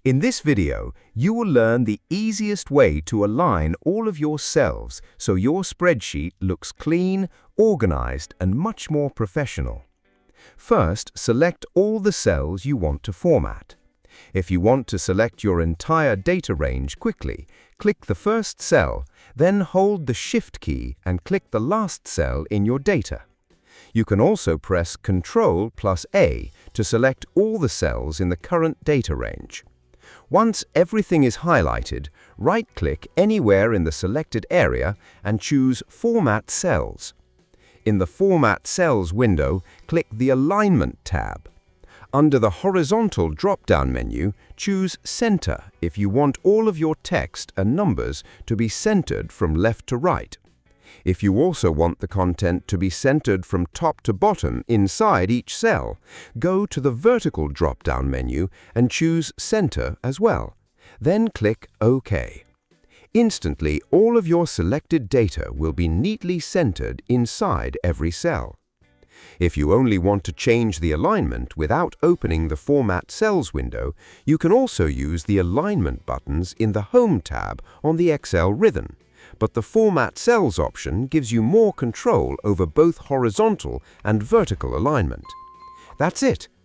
In this video, you will learn the easiest way to align all of your cells so your spreadsheet looks clean, organized, and much more professional. First, select all the cells you want to format. If you want to select your entire data range quickly, click the first cell, then hold the Shift key and click the last cell in your data. You can also press CTRL+A to select all the cells in the current data range. Once everything is highlighted, right-click anywhere in the selected area and choose Format Cells. In the Format Cells window, click the Alignment tab. Under the horizontal drop-down menu, choose Center if you want all of your text and numbers to be centered from left to right. If you also want the content to be centered from top to bottom inside each cell, go to the vertical drop-down menu and choose Center as well. Then click OK. Instantly, all of your selected data will be neatly centered inside every cell. If you only want to change the alignment without opening the Format Cells window, you can also use the alignment buttons in the Home tab on the Excel ribbon. But the Format Cells option gives you more control over both horizontal and vertical alignment. That's it.